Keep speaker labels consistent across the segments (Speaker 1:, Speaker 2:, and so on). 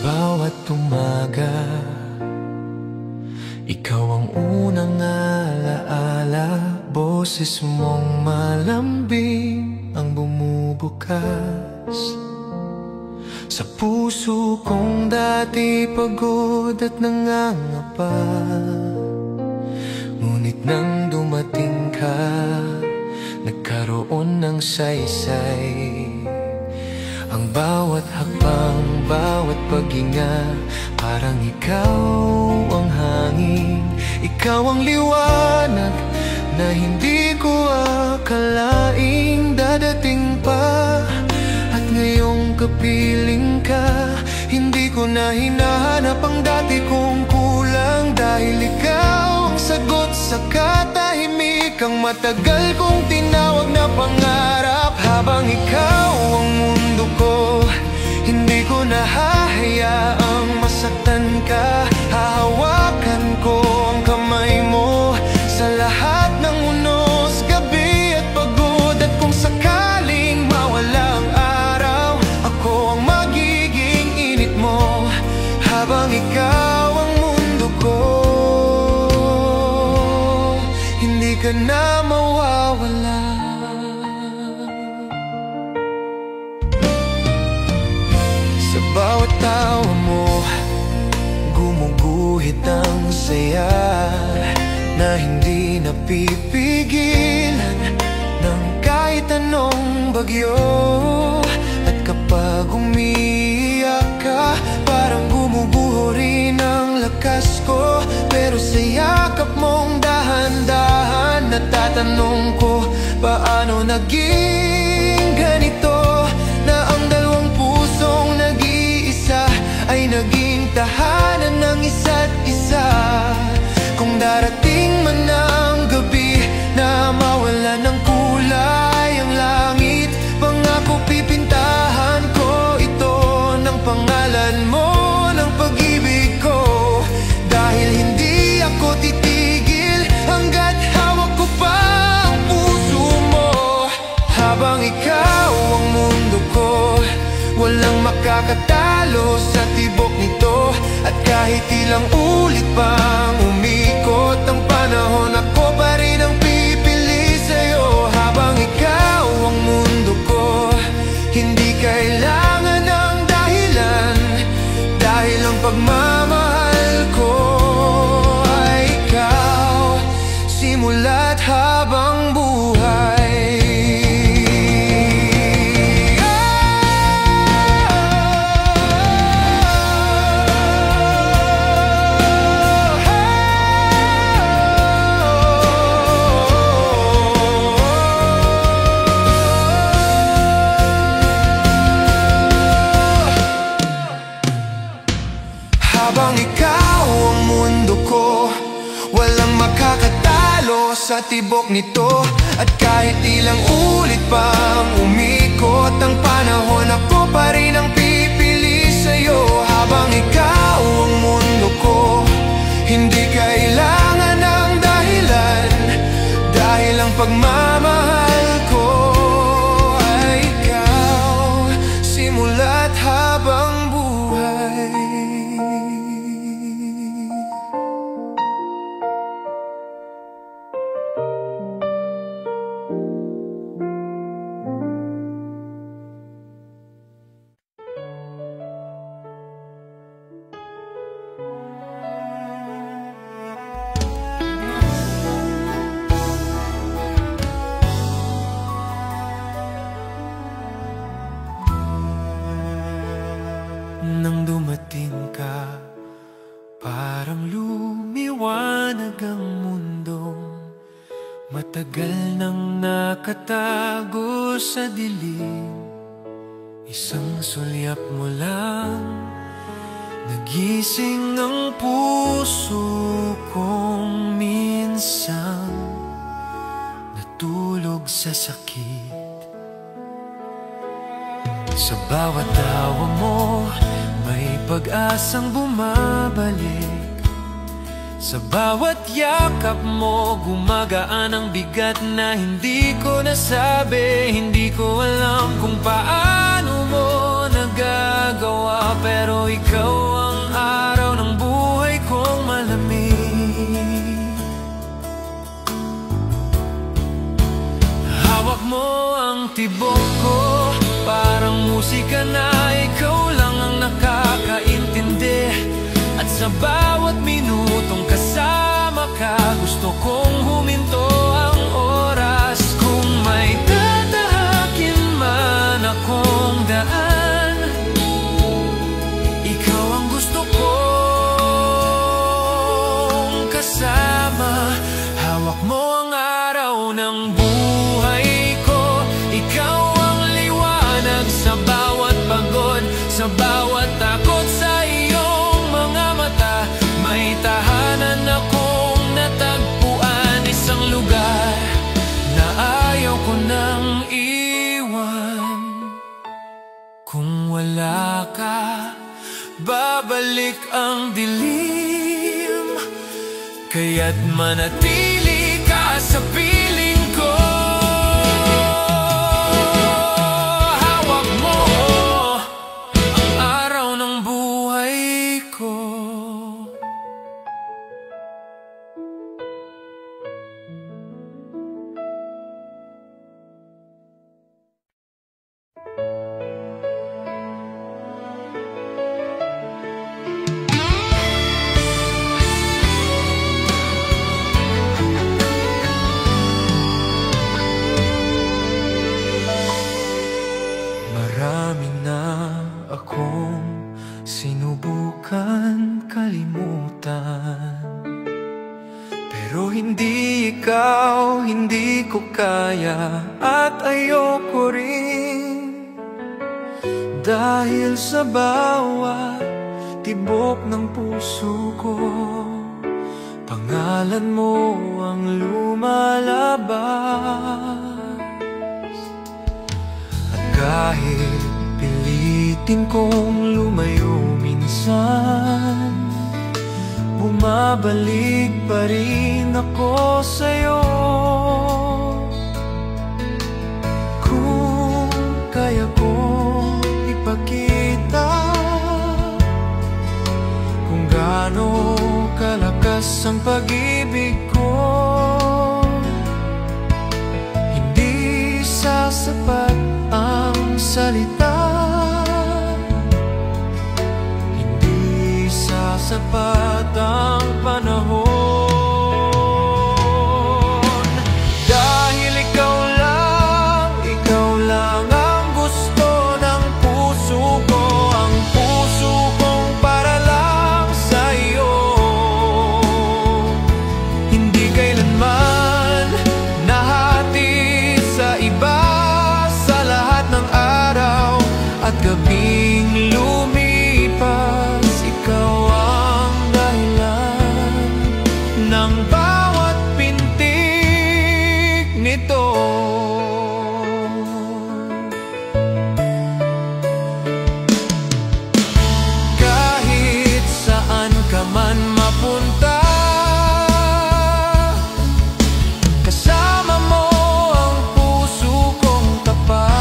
Speaker 1: bawat umaga, ikaw ang unang alaala. Boses mong malambing ang bumubukas sa puso kong dati pagod at nangangapa. Ngunit nang dumating ka, nagkaroon ng saysay. Ang bawat hakbang, bawat paghinga, parang ikaw ang hangin. Ikaw ang liwanag na hindi ko akalaing dadating pa. At ngayong kapiling ka, hindi ko na hinahanap ang dati kong kulang. Dahil ikaw ang sagot sa katahimikang matagal kong tinawag na pangarap. Habang ikaw ang mundo ko, hindi ko na hahayaang masaktan ka. Hahawakan ko ang kamay mo sa lahat ng unos, gabi at pagod. At kung sakaling mawala ang araw, ako ang magiging init mo. Habang ikaw ang mundo ko, hindi ka na mawawala. Sa bawat tawa mo, gumuguhit ang saya na hindi napipigilan ng kahit anong bagyo. At kapag umiiyak ka, parang gumuguho rin ang lakas ko. Pero sa yakap mong dahan-dahan, natatanong ko, paano naging ganito? Na ang dalawang pusong nag-iisa ay naging tahanan ng isa't isa. Kung darating man ang gabi na mawala ng kulay ang langit, pangako pipintahan ko ito ng pangalan mo, ng pag-ibig ko. Dahil hindi ako titigil hanggat hawak ko pa ang puso mo. Habang ikaw ang mundo ko, walang makakatalo sa tibok nito. At kahit ilang ulit pang umikot ang panahon, ako pa rin ang pipili sa'yo. Habang ikaw ang mundo ko, hindi kailangan ng dahilan. Dahil ang pagmamahal ko ay ikaw, simula't habang buhay. Habang ikaw ang mundo ko, walang makakatalo sa tibok nito. At kahit ilang ulit pang umikot ang panahon, ako pa rin ang pipili sa'yo. Habang ikaw ang mundo ko, hindi kailangan ng dahilan. Dahil ang pagmamahal ko ay ikaw, simula't habang buhay. Nang dumating ka, parang lumiwanag ang mundong matagal nang nakatago sa dilim. Isang sulyap mo lang, nagising ang puso kong minsan natulog sa sakit. Sa bawat tawa mo, may pag-asang bumabalik. Sa bawat yakap mo, gumagaan ang bigat na hindi ko nasabi. Hindi ko alam kung paano mo nagagawa. magawa, pero ikaw ang araw ng buhay kong malamig. Hawak mo ang tibok ko, parang musika na ikaw lang ang nakakaintindi. At sa bawat minutong kasama ka, gusto kong huminto ang oras. Kung may tatahakin man akong daan, ikaw ang gusto kong kasama. Hawak mo ang araw ng buhay ko, ikaw ang liwanag sa bawat pagod, sa bawat takot. Sa iyong mga mata may tahanan akong natagpuan, isang lugar na ayaw ko nang iwan. Kung wala ka, babalik ang dilim, kaya't manatili ka sa piling ko. Hawak mo ang araw ng buhay ko. Marami na akong sinubukan kalimutan, pero hindi ikaw, hindi ko kaya at ayoko rin. Dahil sa bawat tibok ng puso ko, pangalan mo ang lumalabas. Kahit pilitin kong lumayo minsan, bumabalik pa rin ako sa'yo. Kung kaya ko ipakita kung gaano kalakas ang pag-ibig ko, hindi sasapat ang salita, hindi sasapat ang panahon. Dahil ikaw lang ang gusto ng puso ko, ang puso kong para lang sa'yo. Hindi kailanman nahati sa iba, at gabing lumipas, ikaw ang dahilan ng bawat pintig nito. Kahit saan ka man mapunta, kasama mo ang puso kong tapat.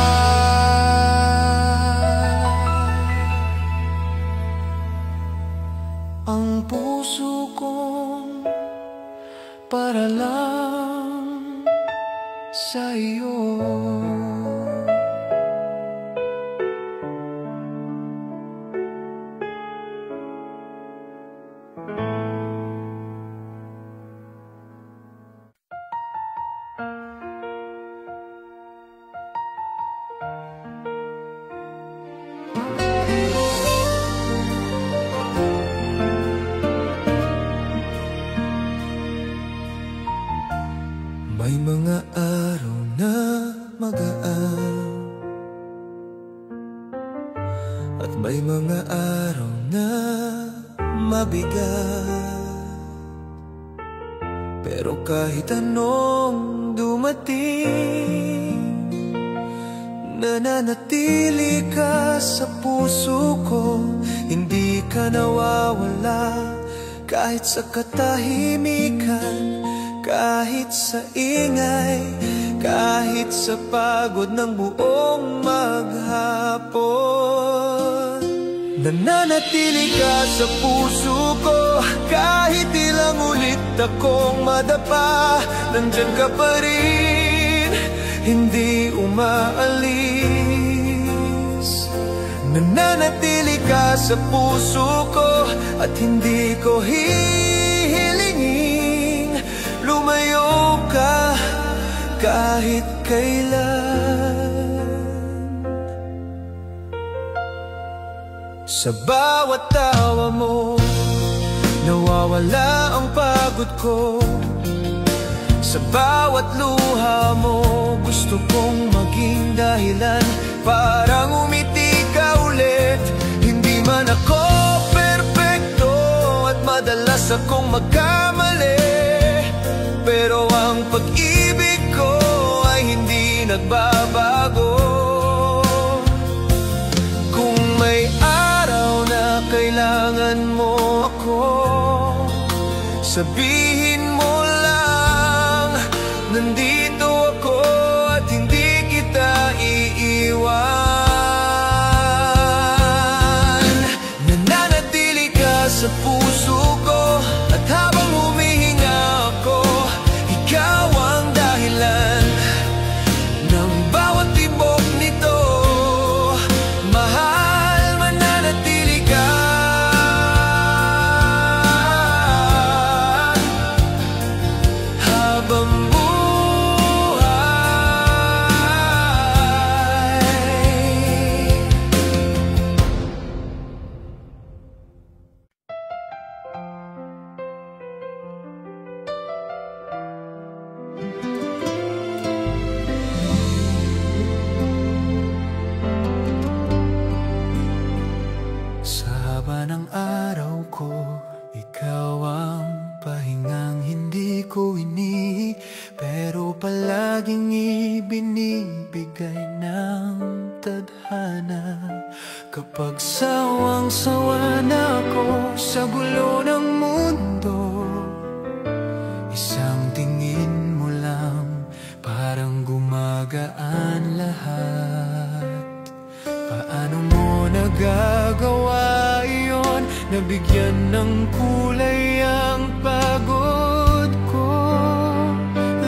Speaker 1: Ang puso kong para lang sa iyo. May mga araw na magaan at may mga araw na mabigat, pero kahit anong dumating, nananatili ka sa puso ko. Hindi ka nawawala kahit sa katahimikan, kahit sa ingay, kahit sa pagod ng buong maghapon. Nananatili ka sa puso ko, kahit ilang ulit akong madapa. Nandyan ka pa rin, hindi umaalis. Nananatili ka sa puso ko, at hindi ko hihilingin lumayo ka kahit kailan. Sa bawat tawa mo, nawawala ang pagod ko. Sa bawat luha mo, gusto kong maging dahilan. Parang umiti ka ulit. Hindi man ako perpekto, at madalas akong magkamali, pero ang pag-ibig ko ay hindi nagbabago. Kung may kailangan mo ako, sabihin mo lang, nandito ako at hindi kita iiwan. Nananatili ka sa puso ko, at habang humihinga ako, ikaw ang dahilan ng bawat tibok nito. Pero palaging ibinibigay ng tadhana. Kapag sawang-sawa na ako sa gulo ng mundo, isang tingin mo lang, parang gumagaan lahat. Paano mo nagagawa iyon, nabigyan ng kulay ang pagod ko?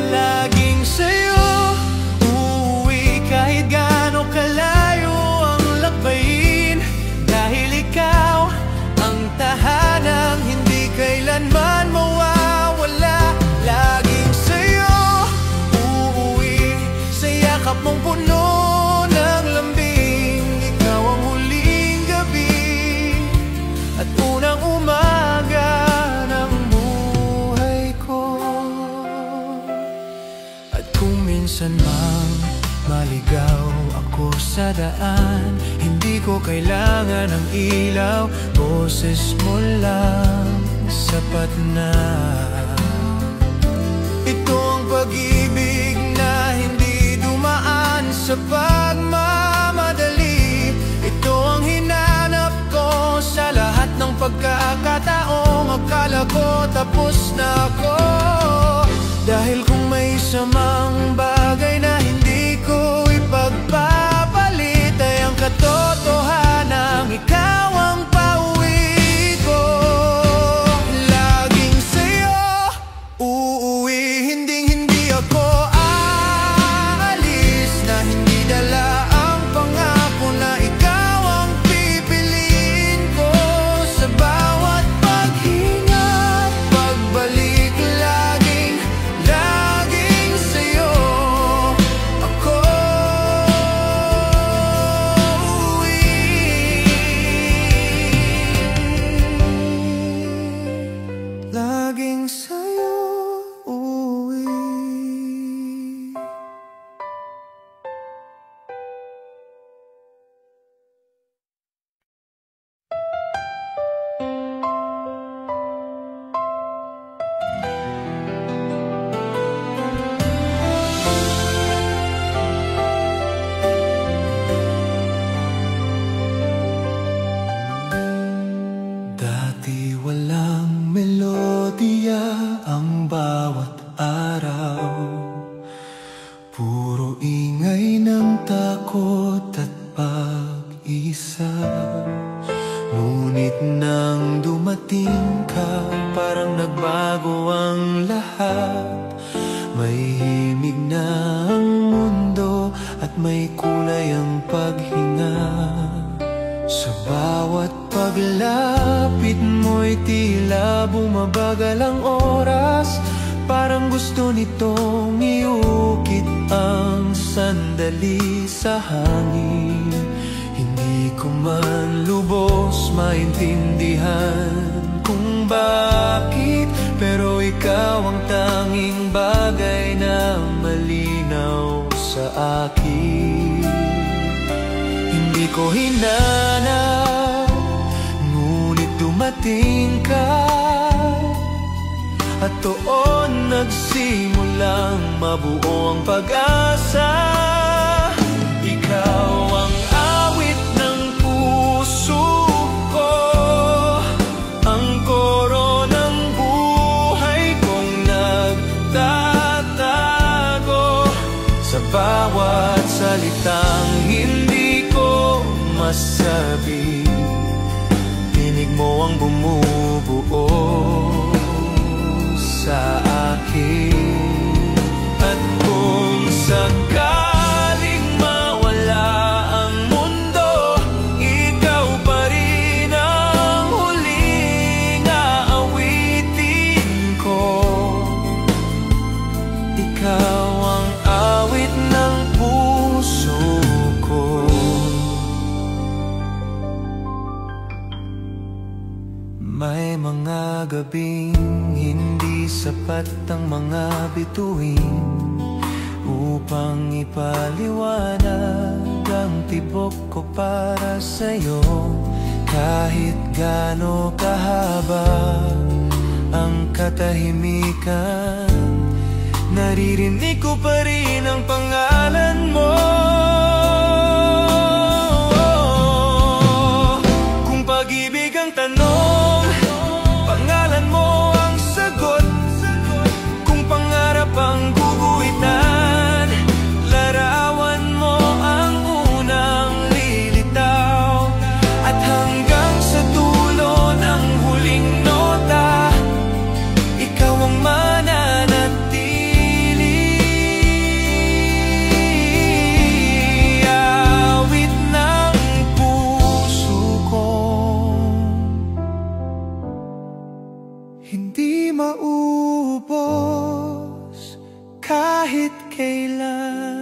Speaker 1: Laging sa'yo uuwi kahit gaano kalayo ang lakbayin, dahil ikaw ang tahanang hindi kailanman mawawala. Laging sa'yo uuwi sa yakap mong puno ng lambing. Ikaw ang huling gabi at unang umaga ng buhay ko. At kung minsan mang maligaw ako sa daan, hindi ko kailangan ng ilaw, boses mo lang sapat na. Ito ang pag-ibig na hindi dumaan sa pagmamadali. Ito ang hinanap ko sa lahat ng pagkakataong akala ko tapos na ako. Dahil kung may samang bagay na hindi ko ipagpapalit, ay ang katotohanang ikaw ang pauwi ko. Laging sa'yo uuwi, hindi ako aalis na hindi dala ang pangako na ikaw ang pipiliin ko. Sa bawat paghinga, pagbalik, laging sa'yo. nang dumating ka, parang nagbago ang lahat. May himig na ang mundo at may kulay ang paghinga. Sa bawat paglapit mo'y tila bumabagal ang oras. Parang gusto nitong iukit ang sandali sa hangin. Hindi ko man lubos maintindihan kung bakit, pero ikaw ang tanging bagay na malinaw sa akin. Hindi ko hinanap, ngunit dumating ka, at doon nagsimulang mabuo ang pag-asa. Ikaw ang awit ng puso ko, ang koro ng buhay kong nagtatago. Sa bawat salitang hindi ko masabi, tinig mo ang bumubuo sa akin. At kung sakaling mawala ang mundo, ikaw pa rin ang huling aawitin ko. Ikaw ang awit ng puso ko. May mga gabing hindi sapat ang mga bituin upang ipaliwanag ang tibok ko para sa'yo. Kahit gaano kahaba ang katahimikan, naririnig ko pa rin ang pangalan mo. Kung pag-ibig ang tanong, pangalan mo ang sagot. Kung pangarap ang guguhitan, larawan mo ang unang lilitaw. At hanggang sa dulo ng huling nota, ikaw ang mananatili. Awit ng puso ko, hindi maubos kahit kailan.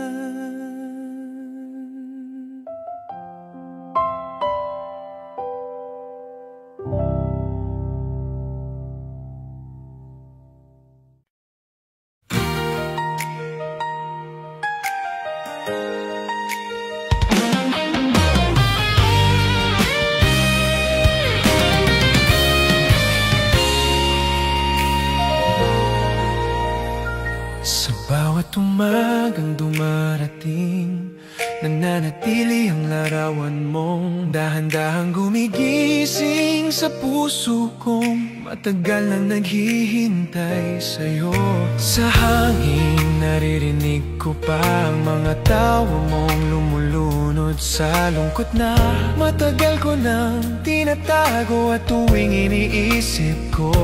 Speaker 1: Sa bawat umagang dumarating, nananatili ang larawan mong dahan-dahang gumigising sa puso kong matagal na naghihintay sa'yo. Sa hangin naririnig ko pa ang mga tawa mong lumulunod sa lungkot na matagal ko nang tinatago. At tuwing iniisip ko,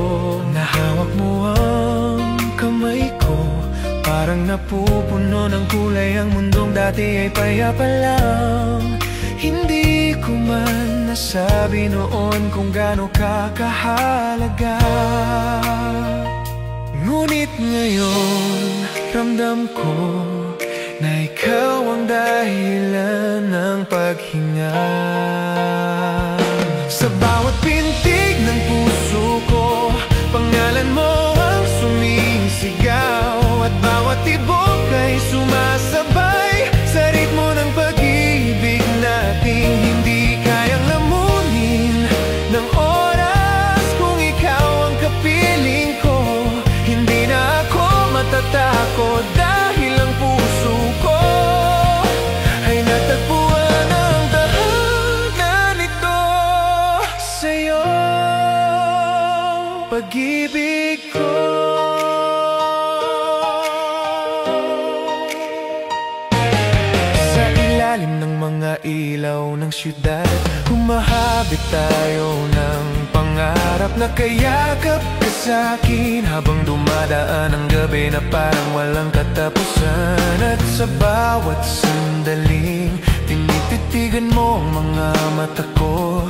Speaker 1: nahawak mo ang kamay ko, parang napupuno ng kulay ang mundong dati ay payapa lang. Hindi ko man nasabi noon kung gaano ka kahalaga, ngunit ngayon ramdam ko na ikaw ang dahilan ng paghinga. Sa bawat pintig ng puso ko, pangalan mo ang sumisigaw. At bawat tibok ay sumasabay sa ritmo ng pag-ibig nating hindi kayang lamunin ng oras. Kung ikaw ang kapiling ko, hindi na ako matatakot, dahil ang puso ko ay natagpuan ang tahanan nito sa'yo. Pag-ibig ko, ilalim ng mga ilaw ng syudad, humahabit tayo ng pangarap na kayakap ka sa'kin habang dumadaan ang gabi na parang walang katapusan. At sa bawat sandaling tinititigan mo ang mga mata ko,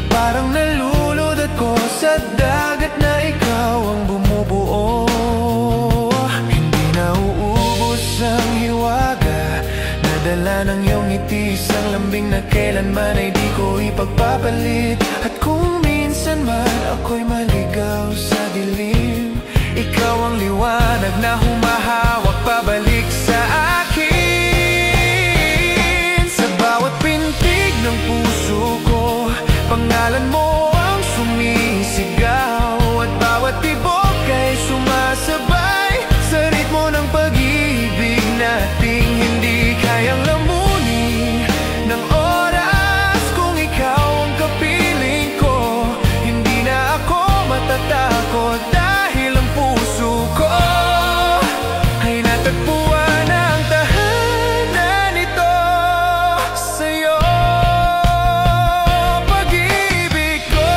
Speaker 1: parang nalulunod ako sa dagat na ikaw ang bumubuo. Hindi nauubos ang hiwaga, nadala ng iyong ngiti, isang lambing na kailanman ay di ko ipagpapalit. At kung minsan man ako'y maligaw sa dilim, ikaw ang liwanag na humahawak pabalik sa akin. Sa bawat pintig ng puso ko, pangalan mo ang sumisigaw, at bawat tibok ay sumasabay sa ritmo ng pag-ibig nating hindi kayang lamunin ng oras. Kung ikaw ang kapiling ko, hindi na ako matatakot dahil ang puso ko ay natagpuan ang tahanan nito sa'yo. Pag-ibig ko,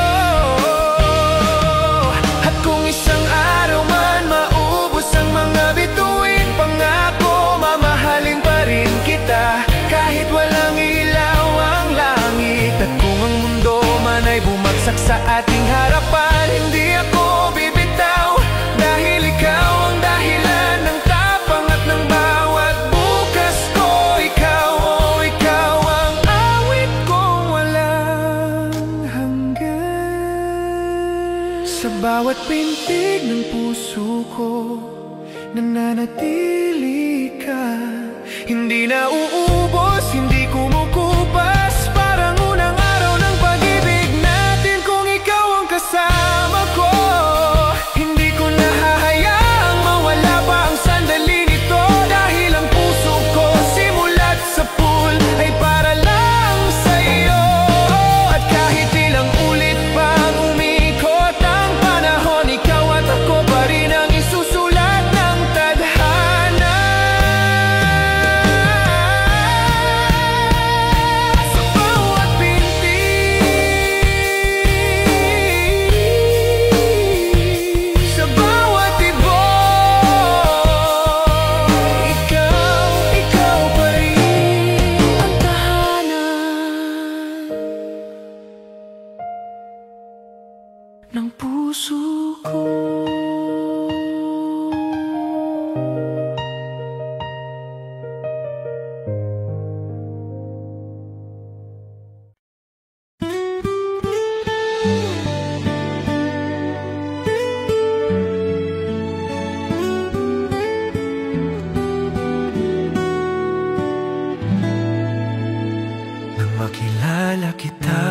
Speaker 1: at kung isang araw man maubos ang mga bituin, pangako mamahalin pa rin kita kahit walang ilaw ang langit. At kung ang mundo man ay bumagsak sa ating harapan, hindi ako bibitaw dahil ikaw ang dahilan ng tapang at ng bawat bukas ko. Ikaw, oh ikaw ang awit kong walang hanggan. Sa bawat pintig ng puso ko, nananatili ka. Hindi na uubos, hindi kumukupas, parang unang araw ng pag-ibig natin. Kung ikaw ang kasama ko, hindi ko nahahayaang mawala pa ang sandali nito, dahil ang puso ko simula't sa pool ay para lang sa'yo. At kahit ilang ulit pang umikot ang panahon, ikaw at ako pa rin ang isusulat ng tadhana. Sa bawat pintig, sa bawat tibok, ikaw pa rin ang tahanan ng puso ko. Nang makilala kita,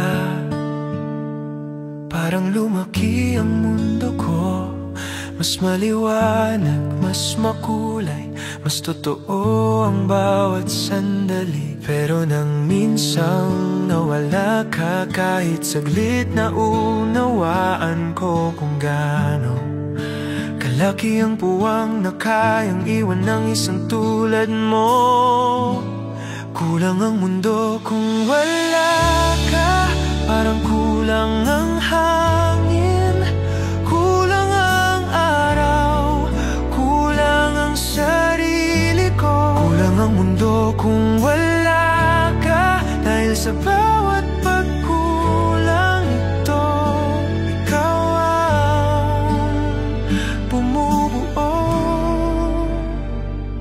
Speaker 1: parang lumaki ang mundo ko. Mas maliwanag, mas makulay, mas totoo ang bawat sandali. Pero nang minsang nawala ka, kahit saglit na unawaan ko kung gaano kalaki ang puwang na kayang iwan ng isang tulad mo. Kulang ang mundo kung wala ka, parang kulang ang hangin, kulang ang araw, kulang ang sarili ko. Kulang ang mundo kung wala ka, dahil sa bawat pagkulang ito, ikaw ang bumubuo.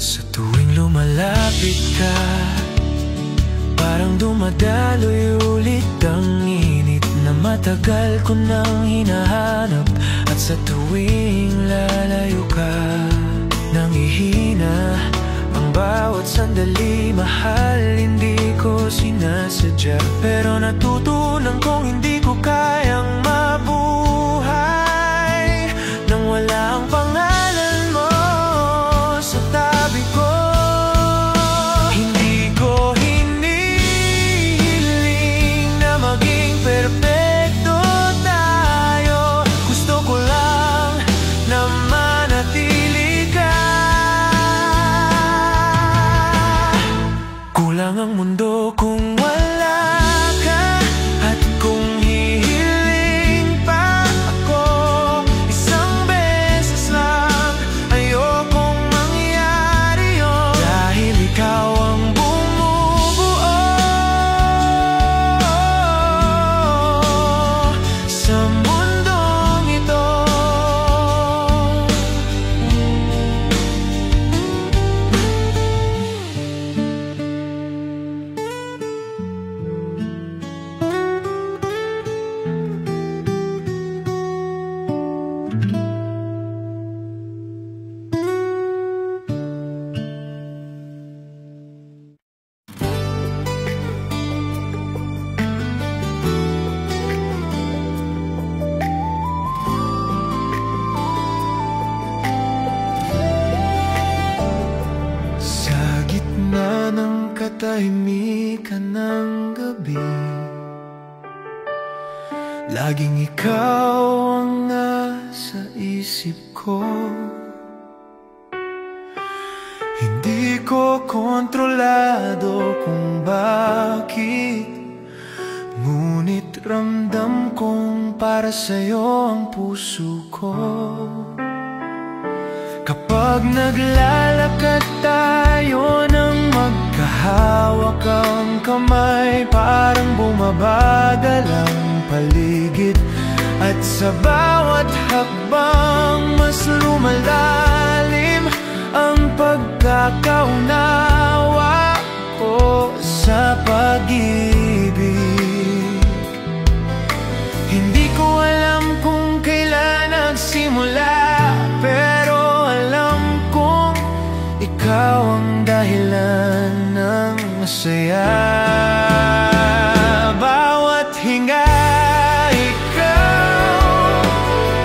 Speaker 1: Sa tuwing lumalapit ka, parang dumadaloy ulit ang init na matagal ko nang hinahanap. At sa tuwing lalayo ka, nangihina ang bawat sandali. Mahal, hindi ko sinasadya, pero natutunan kong hindi ko kayang mabuhay nang wala ang pangalan mo sa tabi ko. Hindi ko hinihiling na maging perpekto tayo. Gusto ko lang na manatili ka. Kulang ang mundo kung wala ka, at kung katahimikan ng gabi, laging ikaw ang nasa isip ko. Hindi ko kontrolado kung bakit, ngunit ramdam kong para sa'yo ang puso ko. Kapag naglalakad tayo nang magkahawak ang kamay, parang bumabagal ang paligid, at sa bawat hakbang mas lumalalim ang pagkakaunawa ko sa pag-ibig. Hindi ko alam kung kailan nagsimula, pero alam kong ikaw ang dahilan ng masaya. Bawat hinga,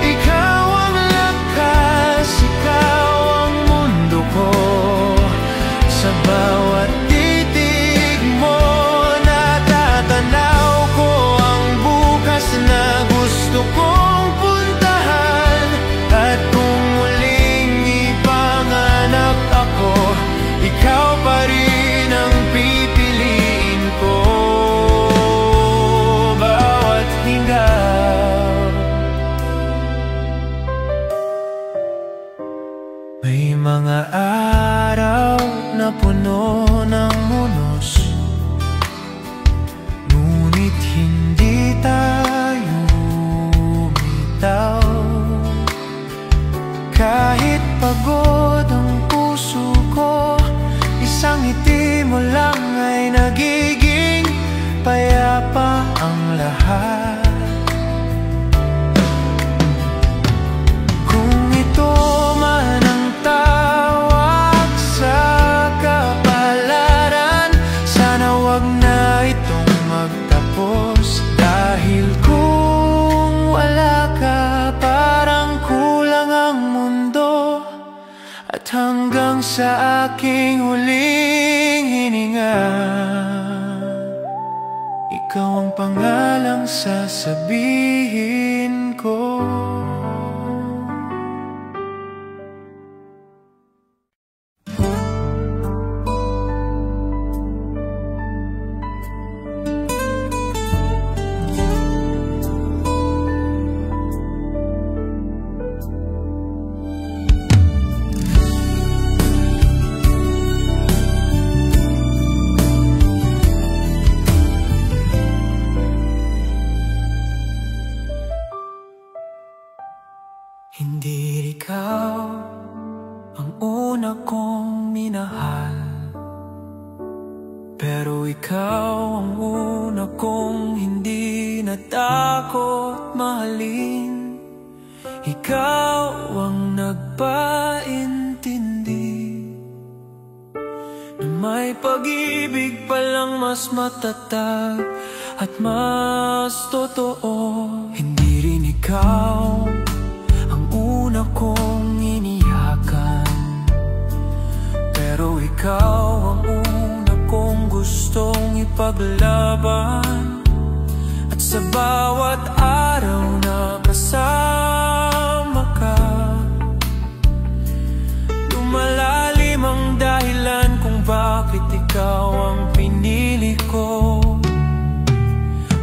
Speaker 1: ikaw ang lakas, ikaw ang mundo ko. Sa bawat titig mo, natatanaw ko ang bukas na gusto kong puntahan. At kung muling ipanganak ako, ikaw pa rin ang pipiliin ko. Bawat hinga, may mga araw na puno ng unos, ngunit hindi tayo bitaw. Kahit pagod ang puso ko, isang ngiti mo lang ay nagiging payapa ang lahat. Kung ito man ang tawag sa kapalaran, sana wag na itong magtapos. Dahil kung wala ka, parang kulang ang mundo, at hanggang sa aking huling hininga, ikaw ang pangalang sasabihin ko. Hindi ikaw ang una kong minahal, pero ikaw ang una kong hindi natakot mahalin. Ikaw ang nagpaintindi na may pag-ibig palang mas matatag at mas totoo. Hindi rin ikaw una kong iniyakan, pero ikaw ang una kong gustong ipaglaban. At sa bawat araw na kasama ka, lumalalim ang dahilan kung bakit ikaw ang pinili ko.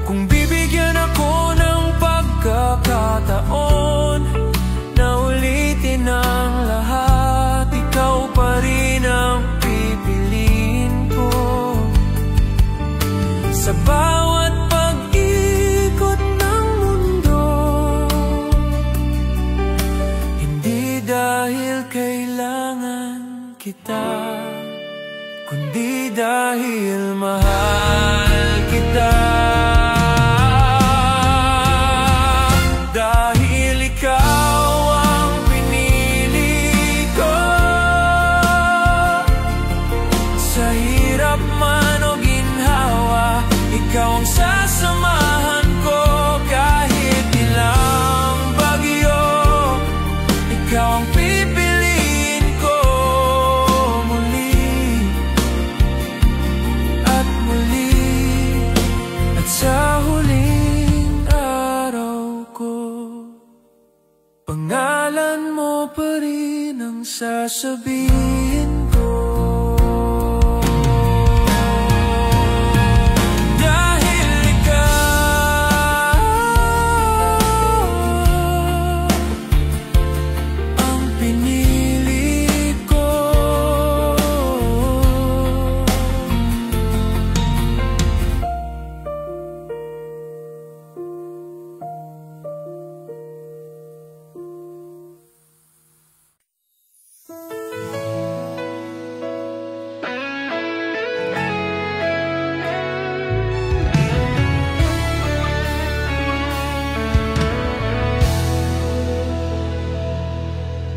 Speaker 1: Kung bibigyan ako ng pagkakataon na ulitin ang lahat, ikaw pa rin ang pipiliin ko. Sa bawat pag-ikot ng mundo, hindi dahil kailangan kita, kundi dahil mahal kita. Dahil ikaw ikaw ang sasamahan ko kahit ilang bagyo, ikaw ang pipiliin ko muli. Pangalan mo pa rin ang sasabihin ko. Dahil ikaw ang pinili ko.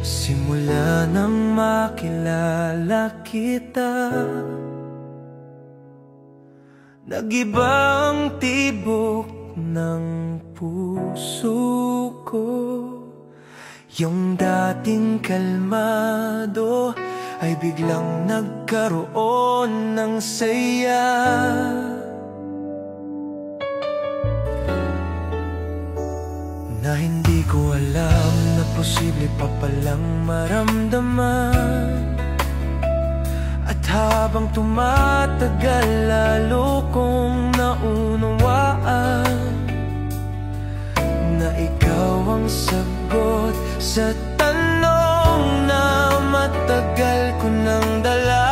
Speaker 1: Simula nang makilala kita, nag-iba ang tibok ng puso ko. Yung dating kalmado ay biglang nagkaroon ng saya. Na hindi ko alam na posible pa palang maramdaman. At habang tumatagal lalo kong naunawaan na ikaw ang sagot sa tanong na matagal ko nang dala.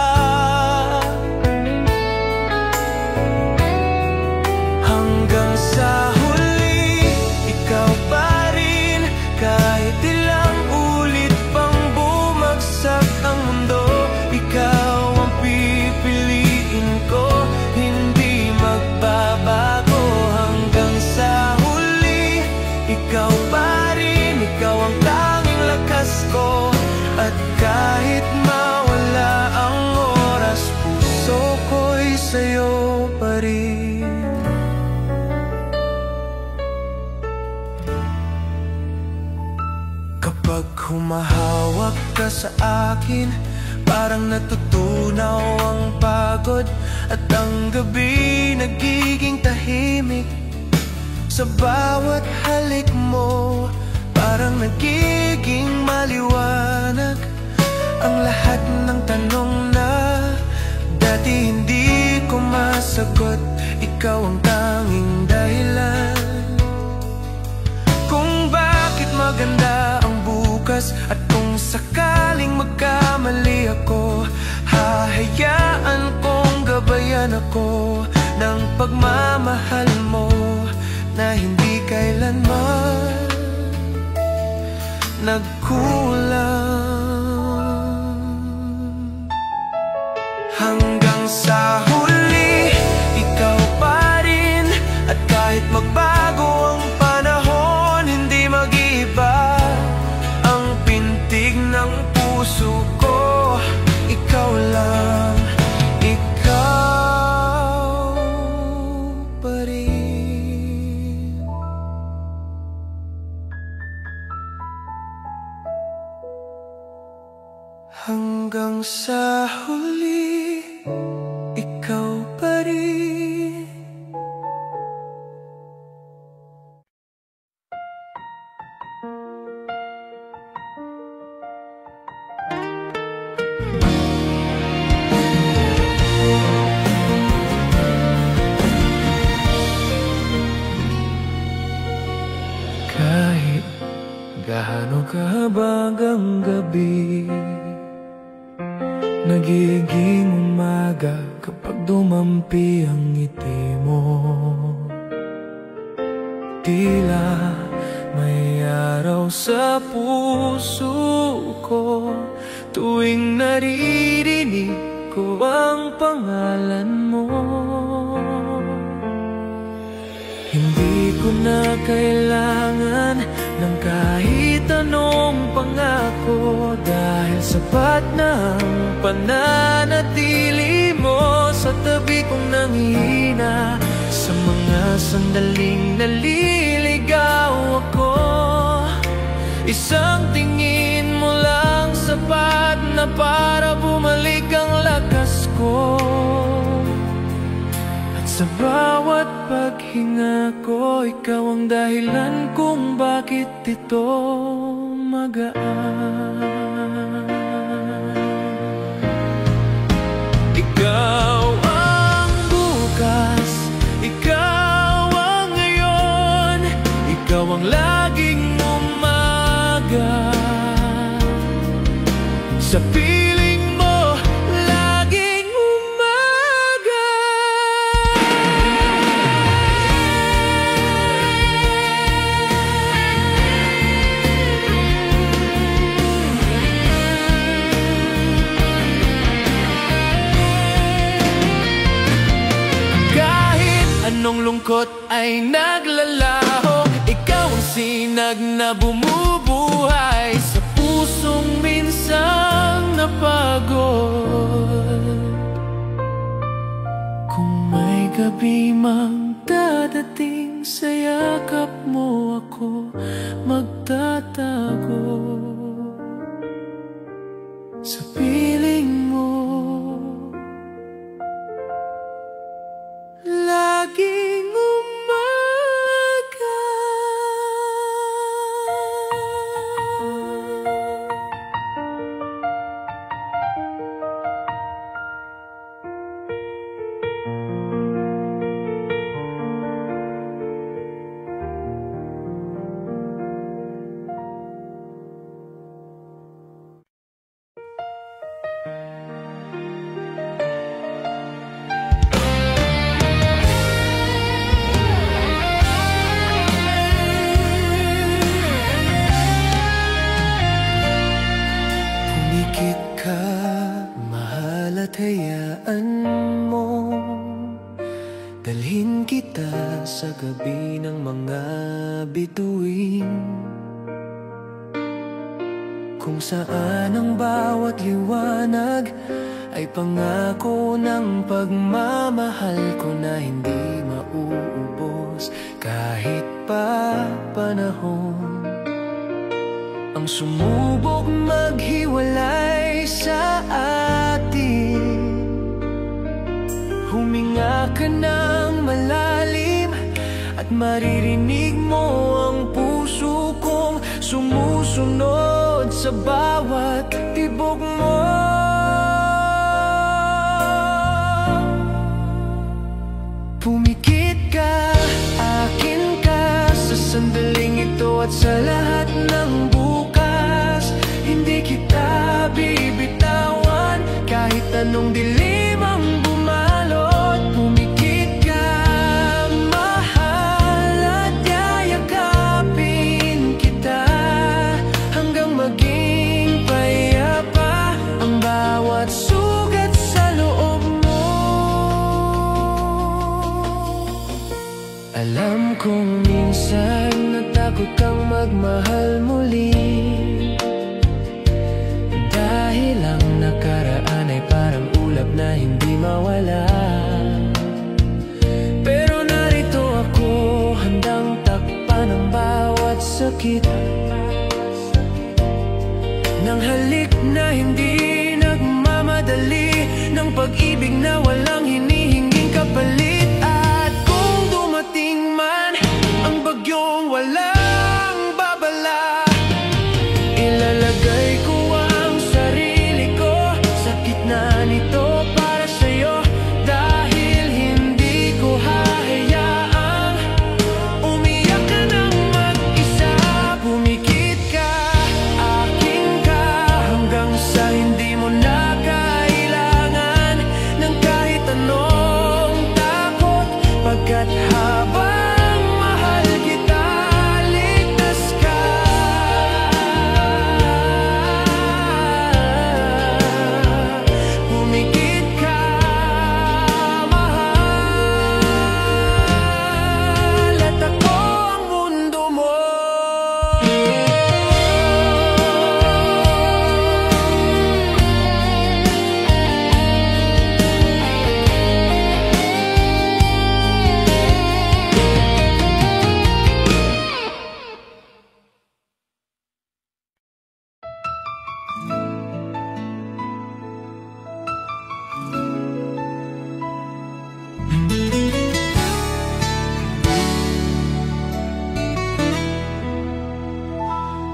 Speaker 1: Hanggang sa huli, ikaw pa rin. Kahit ilang ulit pang bumagsak ang mundo, ikaw ang pipiliin ko, hindi magbabago. Hanggang sa huli, ikaw pa rin. Ikaw ang tanging lakas ko. At kahit mawala ang oras, puso ko'y sa'yo pa rin. Kapag humahawak ka sa akin, parang natutunaw ang pagod. At ang gabi nagiging tahimik. Sa bawat halik mo, parang nagiging maliwanag ang lahat ng tanong na dati hindi ko masagot. Ikaw ang tanging dahilan kung bakit maganda ang bukas. At kung sakaling magkamali ako, hahayaan kong gabayan ako ng pagmamahal mo na hindi kailanman nagkulang. Hanggang sa huli, ikaw pa rin. At kahit magbago ang panahon, hindi mag-iiba ang pintig ng puso ko. Ikaw lang, ikaw pa rin. Hanggang sa huli, ikaw pa rin. Kahit gaano kahabang ang gabi, nagiging umaga kapag dumampi ang ngiti mo. Tila may araw sa puso ko tuwing naririnig ko ang pangalan mo. Hindi ko na kailangan ng kahit anong pangako, dahil sapat na ang pananatili mo sa tabi kong nanghihina. Sa mga sandaling naliligaw ako, isang tingin mo lang sapat na para bumalik ang lakas ko. Sa bawat paghinga ko, ikaw ang dahilan kung bakit ito magaan. Ikaw ang bukas, ikaw ang ngayon, ikaw ang laging umaga. Sa piling mo, laging umaga. Kahit anong lungkot ay naglalaho, ikaw ang sinag na bumubuhay sa pusong minsang napagod. Kung may gabi mang dadating, sa yakap mo ako magtatago. Sa piling mo, laging umaga. Pumikit ka, mahal, at hayaan mo dalhin kita sa gabi ng mga bituin, kung saan ang bawat liwanag ay pangako ng pagmamahal ko na hindi mauubos. Kahit pa panahon ang sumubok maghiwalay sa atin, huminga ka ng malalim at maririnig mo ang puso kong sumusunod sa bawat tibok mo. Pumikit ka, akin ka sa sandaling ito at sa lahat ng bukas. Hindi kita bibitawan kahit anong dilim ang bumalot. Pumikit ka, mahal, at yayakapin kita hanggang maging payapa ang bawat sugat sa loob mo. Alam kong minsan natakot kang magmahal muli, dahil ang nakaraan ay parang ulap na hindi mawala. Pero narito ako, handang takpan ang bawat sakit ng halik na hindi nagmamadali, ng pag-ibig na walang hinihinging kapalit. At kung dumating man ang bagyong walang babala, ilalagay ko ang sarili ko sa gitna nito para sa'yo, dahil hindi ko hahayaang umiyak ka ng mag-isa. Pumikit ka, akin ka hanggang sa hindi mo na kailangan ng kahit anong takot.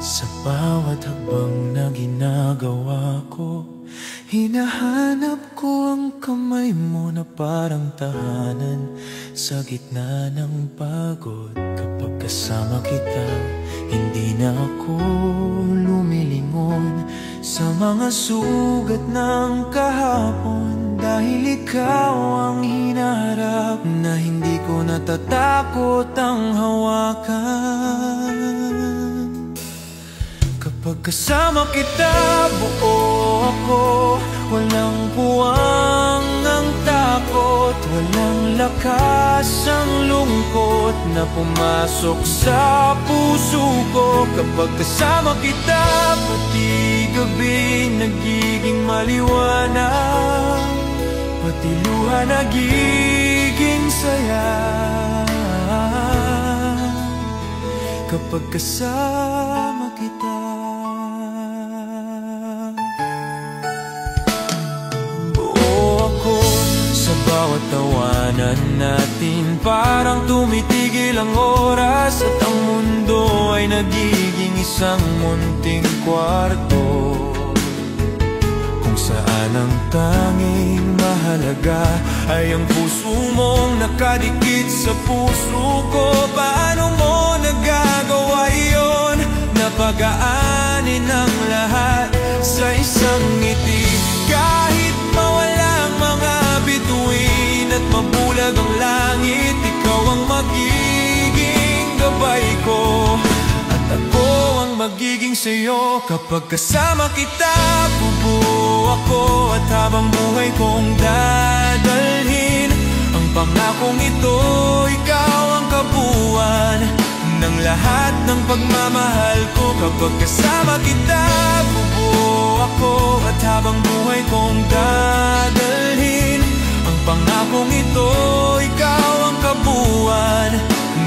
Speaker 2: Sa bawat hakbang na ginagawa ko, hinahanap ko ang kamay mo na parang tahanan sa gitna ng pagod. Kapag kasama kita, hindi na ako lumilingon sa mga sugat ng kahapon, dahil ikaw ang hinaharap na hindi ko natatakot ang hawakan. Kapag kasama kita, buo ako, walang puwang ang takot, walang lakas ang lungkot na pumasok sa puso ko. Kapag kasama kita, pati gabi nagiging maliwanag, pati luha nagiging saya. Kapag kasama kita, bawat tawanan natin parang tumitigil ang oras, at ang mundo ay nagiging isang munting kwarto kung saan ang tanging mahalaga ay ang puso mong nakadikit sa puso ko. Paano mo nagagawa iyon? Napagaanin ang lahat sa isang ngiti, kahit mawalang mga bituin at mabulag ang langit. Ikaw ang magiging gabay ko, at ako ang magiging sa'yo. Kapag kasama kita, bubuo ako, at habang buhay kong dadalhin ang pangakong ito. Ikaw ang kabuuan ng lahat ng pagmamahal ko. Kapag kasama kita, bubuo ako, at habang buhay kong dadalhin ang pangakong ito. Ikaw ang kabuuan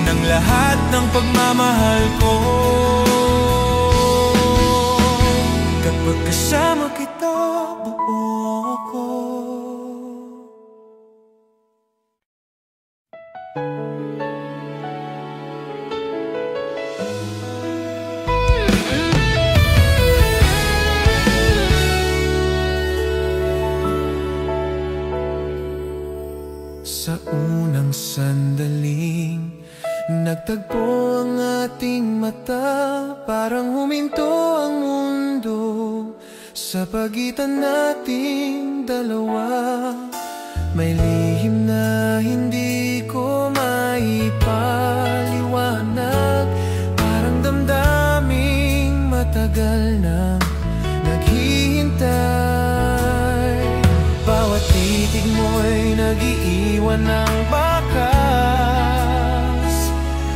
Speaker 2: ng lahat ng pagmamahal ko. Kapag kasama kita, buo ako. Sa unang sandaling nagtagpo ang ating mata, parang huminto ang mundo sa pagitan nating dalawa. May lihim na hindi ko maipaliwanag, parang damdaming matagal nang naghihintay. Bawat titig mo'y nag-iiwan ng bakas,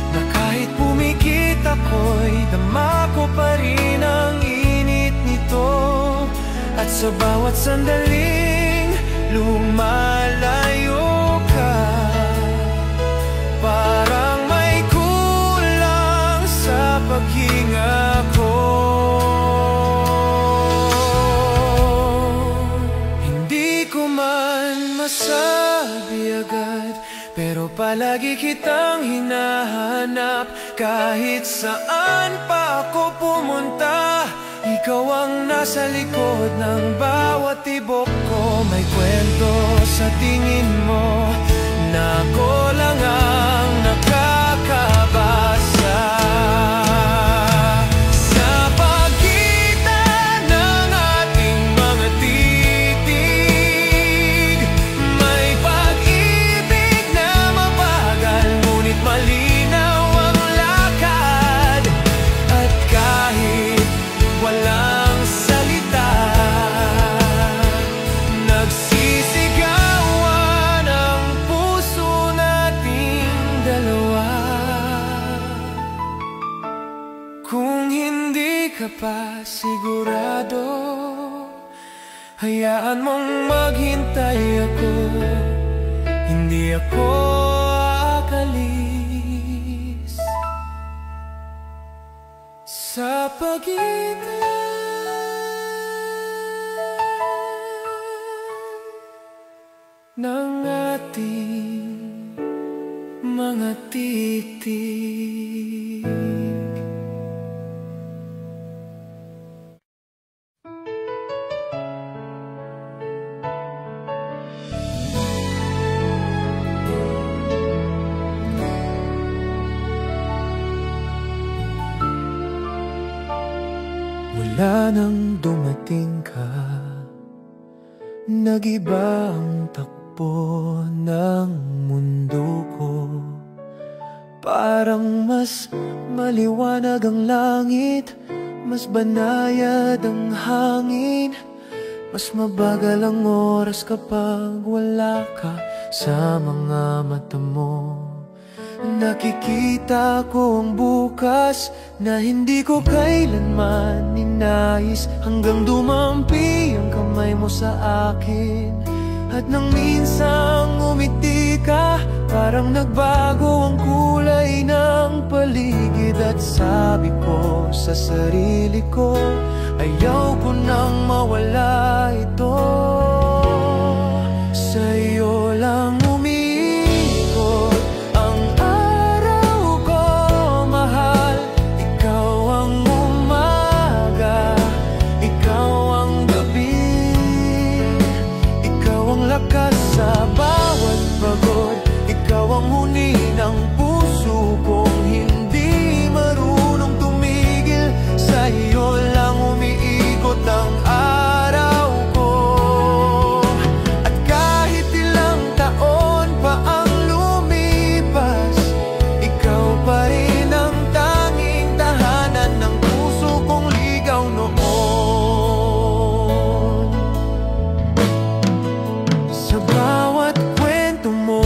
Speaker 2: na kahit pumikit ako'y dama ko pa rin ang init nito. At sa bawat sandaling lumalayo ka, parang may kulang sa paghinga ko. Masabi agad, pero palagi kitang hinahanap. Kahit saan pa ako pumunta, ikaw ang nasa likod ng bawat tibok ko. May kwento sa tingin mo na ako lang ang nakakabasa. Pa sigurado, hayaan mong maghintay ako. Hindi ako akalis sa pagitan ng ating mga titig.
Speaker 1: Mula nang dumating ka, nag-iba ang takbo ng mundo ko. Parang mas maliwanag ang langit, mas banayad ang hangin, mas mabagal ang oras kapag wala ka sa mga mata mo. Nakikita ko ang bukas na hindi ko kailanman ninais, hanggang dumampi ang kamay mo sa akin. At nang minsang umiti ka, parang nagbago ang kulay ng paligid. At sabi ko sa sarili ko, ayaw ko nang mawala ito. Sa'yo lang umiikot ang araw ko, mahal. Ikaw ang umaga, ikaw ang gabi, ikaw ang lakas sa bawat pagod, ikaw ang huni ng puso kong hindi marunong tumigil. Sa'yo lang umiikot ang araw ko. At kahit ilang taon pa ang lumipas, ikaw pa rin ang tanging tahanan ng puso kong ligaw noon. Sa bawat kwento mo,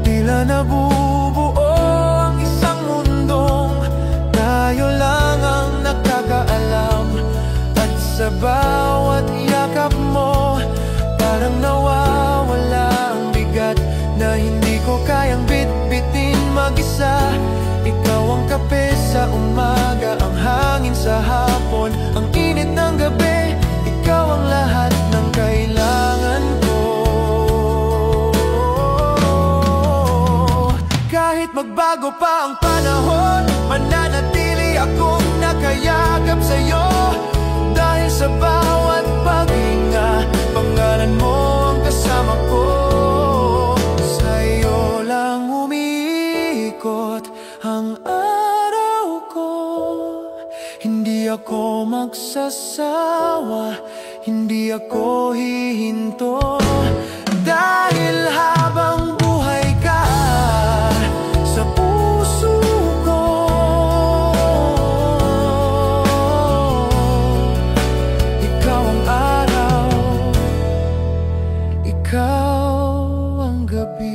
Speaker 1: tila nabubuo ang isang mundong tayo lang ang nakakaalam. At sa bawat yakap mo, parang nawawala ang bigat na hindi ko kayang bitbitin mag-isa. Ikaw ang kape sa umaga, ang hangin sa hapon, ang init ng gabi, ikaw ang lahat ng kailangan ko. Kahit magbago pa ang panahon, mananatili akong nakayakap sa'yo. Dahil sa bawat paghinga, pangalan mo ang kasama ko. Sa'yo lang umiikot ang araw ko. Hindi ako magsasawa, hindi ako hihinto. Dahil habang buhay ka sa puso ko, ikaw ang araw, ikaw ang gabi.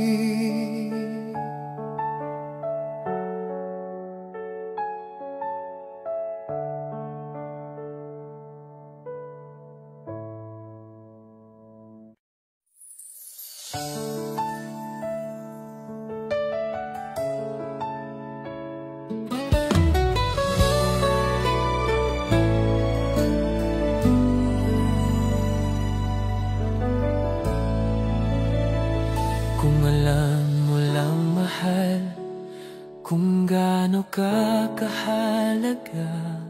Speaker 1: Kung alam mo lang, mahal, kung gaano ka kahalaga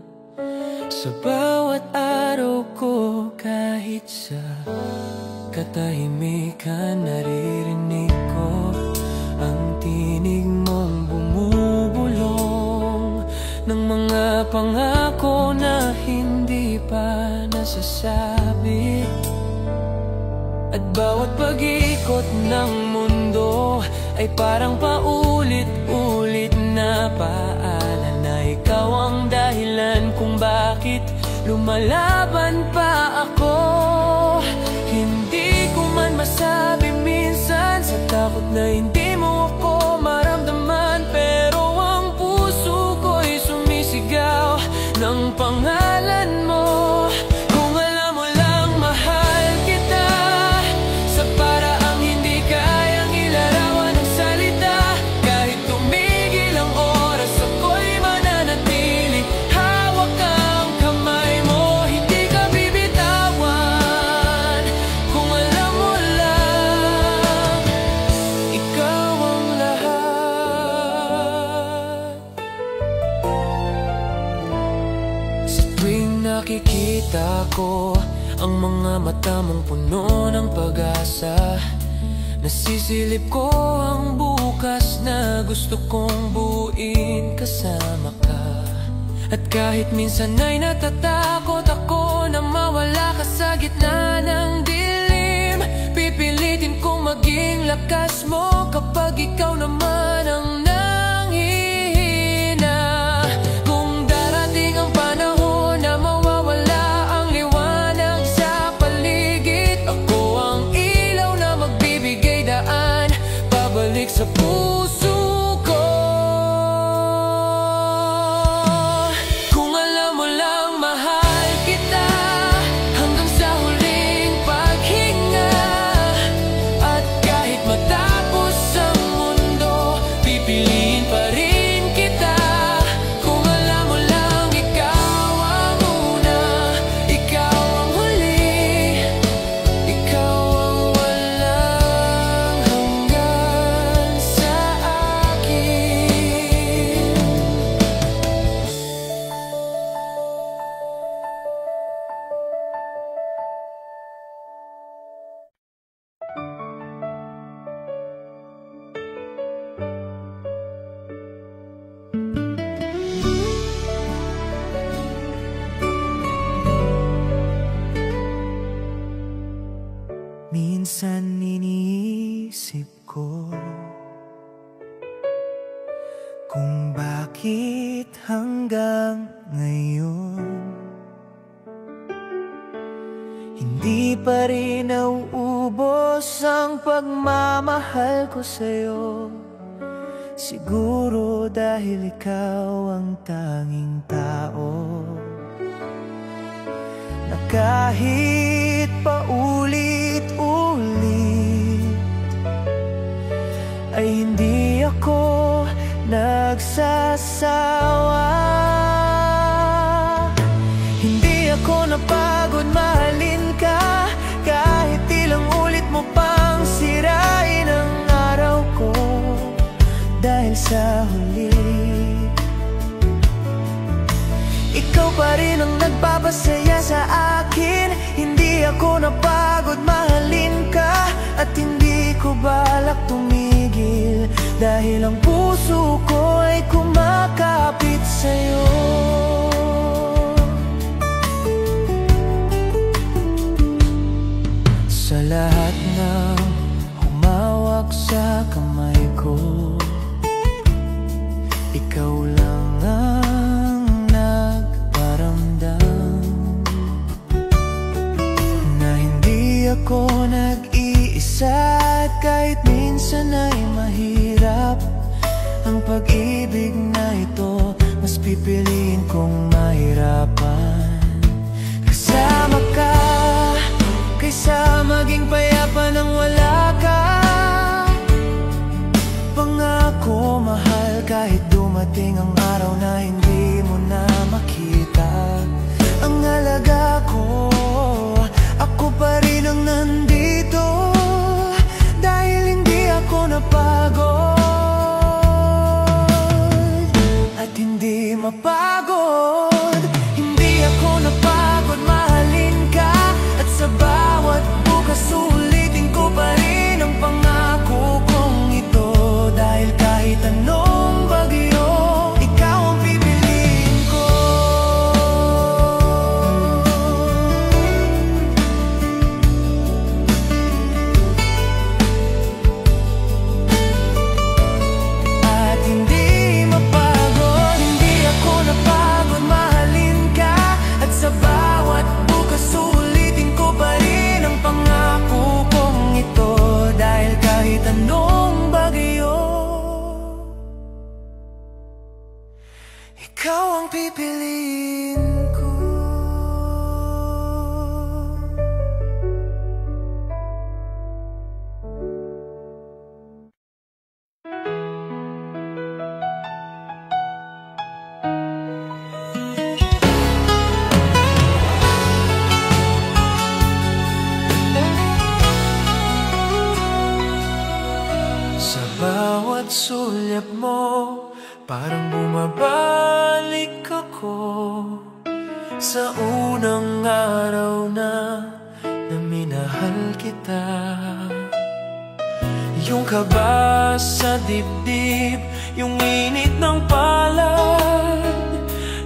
Speaker 1: sa bawat araw ko. Kahit sa katahimikan, naririnig ko ang tinig mong bumubulong ng mga pangako na hindi pa nasasabi. At bawat pag-ikot ng mundo ay parang paulit-ulit na paalala na ikaw ang dahilan kung bakit lumalaban pa ako. Hindi ko man masabi minsan sa takot na hindi mo ako maramdaman, pero ang puso ko'y sumisigaw ng pangalan mo. Kung alam mo lang, mahal kita sa paraang hindi kayang ilarawan ng salita. Kahit tumigil ang oras, ako'y mananatili. Hawak ang kamay mo, hindi ka bibitawan. Kung alam mo lang, ikaw ang lahat. Sa tuwing nakikita ko ang mga mata mong puno ng pag-asa, nasisilip ko ang bukas na gusto kong buuin kasama ka.
Speaker 2: At kahit minsan ay natatakot ako na mawala ka sa gitna ng dilim, pipilitin kong maging lakas mo kapag ikaw naman ang nanghihina. Kung darating ang panahon na mawawala ang liwanag sa paligid, ako ang ilaw na magbibigay daan pabalik sa puso.
Speaker 1: Minsan iniisip ko kung bakit hanggang ngayon hindi pa rin nauubos ang pagmamahal ko sa'yo. Siguro dahil ikaw ang tanging tao na kahit paulit-ulit ay hindi ako nagsasawa. Hindi ako napagod mahalin ka, kahit ilang ulit mo pang sirain ang araw ko. Dahil sa huli, ikaw pa rin ang nagpapasaya sa akin. Hindi ako napagod mahalin ka, at hindi ko balak tumigil, dahil ang puso ko ay kumakapit sa'yo. Sa lahat ng humawak sa kamay ko, ikaw lang ang nagparamdam na hindi ako nag-iisa. At kahit minsan ay mahirap ang pag-ibig na ito, mas pipiliin kong mahirapan kasama ka kaysa maging payapa nang wala ka. Pangako mahal, kahit dumating ang araw na hindi mo na makita ang halaga ko, ako pa rin ang nandito, dahil hindi ako napagod at hindi mapagod. Hindi ako napagod mahalin ka, at sa bawat bukas ulitin ko pa rin ang pangako kong ito, dahil kahit anong bagyo, ikaw ang pipiliin ko. At hindi mapagod, hindi ako napagod mahalin ka, at sa bawat bukas ulitin ko pa rin ang pangako kong ito, dahil kahit anong bagyo, ikaw ang pipiliin ko. Sa bawat sulyap mo, parang bumabalik ako sa unang araw na minahal kita. Yung kaba sa dibdib, yung init ng palad,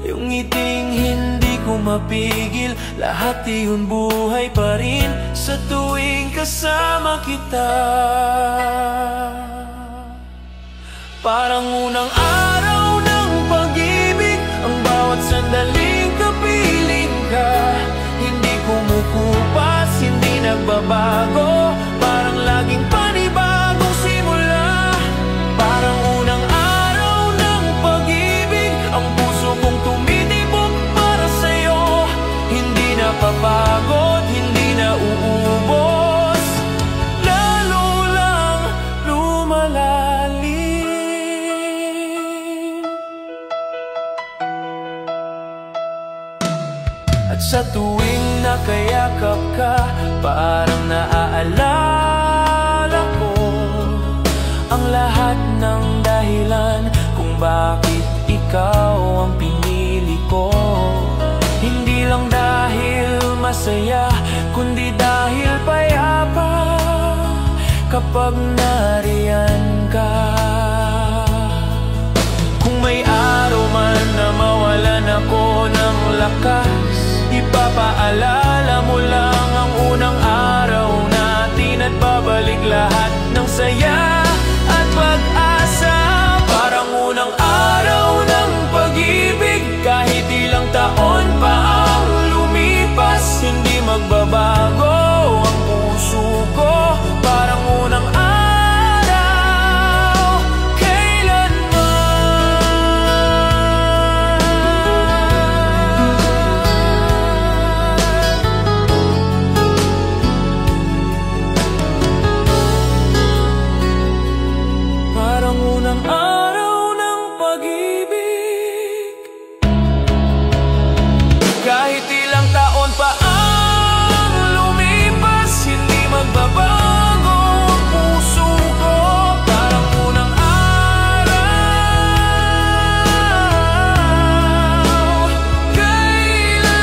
Speaker 1: yung
Speaker 2: ngiting hindi ko mapigil. Lahat iyon buhay pa rin sa tuwing kasama kita. Parang unang araw ng pag-ibig, ang bawat sandaling kapiling ka. Hindi kumukupas, hindi nagbabago, parang laging panibagong simula. Parang unang araw ng pag-ibig, ang puso kong tumitibok para sa'yo. Hindi napapagod, hindi na uubos, lalo lang lumalalim. At sa tuwing nakayakap ka, parang naaalala ko ang lahat ng dahilan kung bakit ikaw ang pinili ko. Hindi lang dahil masaya, kundi dahil payapa kapag nariyan ka. Kung may araw man na mawalan ako ng lakas, ipapaalala mo lang ang unang araw natin at babalik lahat ng saya at pag-asa. Parang unang araw ng pag-ibig, kahit ilang taon pa ang lumipas, hindi magbabago ang puso ko. Parang unang araw, kailanman. Parang unang araw ng pag-ibig, kahit ilang taon pa ang lumipas, hindi magbabago ang puso ko. Parang unang araw, kailanman.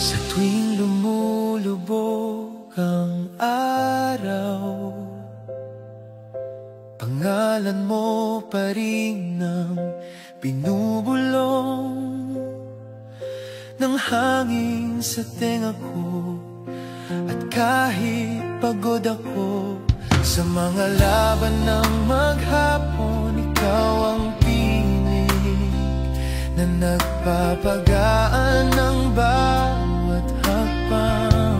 Speaker 2: Sa tuwing lumulubog ang araw, pangalan mo pa rin ang binubulong ng hangin sa tenga ko. At kahit pagod ako sa mga laban ng maghapon, ikaw ang pinig na nagpapagaan ng bawat hakbang.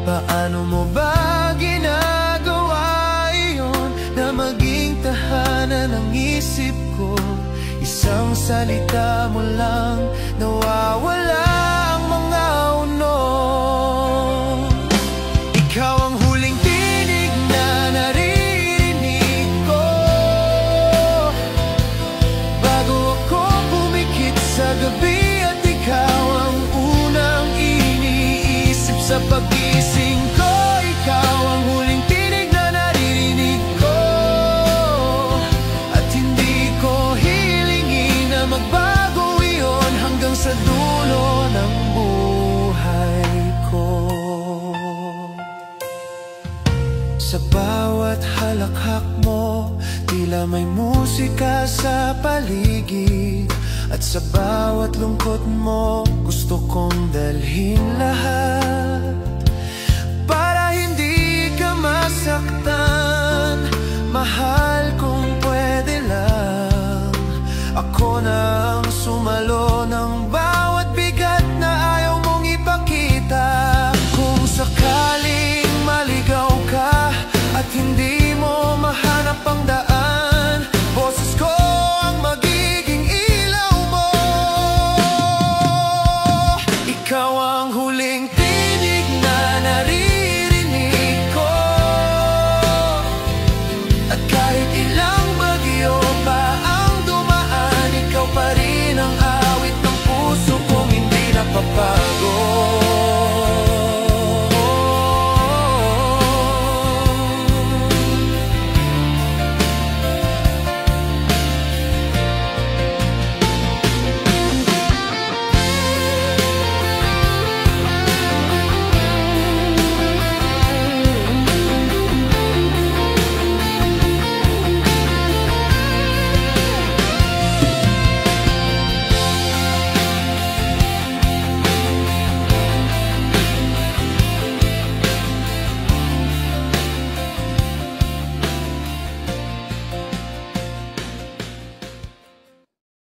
Speaker 2: Paano mo ba ginagawa iyon na maging tahanan ng isip ko? Isang salita mo lang, nawawala ang mga unong. Ikaw ang huling tinig na naririnig ko bago ako pumikit sa gabi, at ikaw ang unang iniisip sa pagising ko. Ikaw ang huling tinig na naririnig ko, at hindi ko hilingin na magbago iyon hanggang sa dulo ng buhay ko. Sa bawat halakhak mo, tila may musika sa paligid. At sa bawat lungkot mo, gusto kong dalhin lahat para hindi ka masaktan. Mahal, kung pwede lang, ako na ang sumalo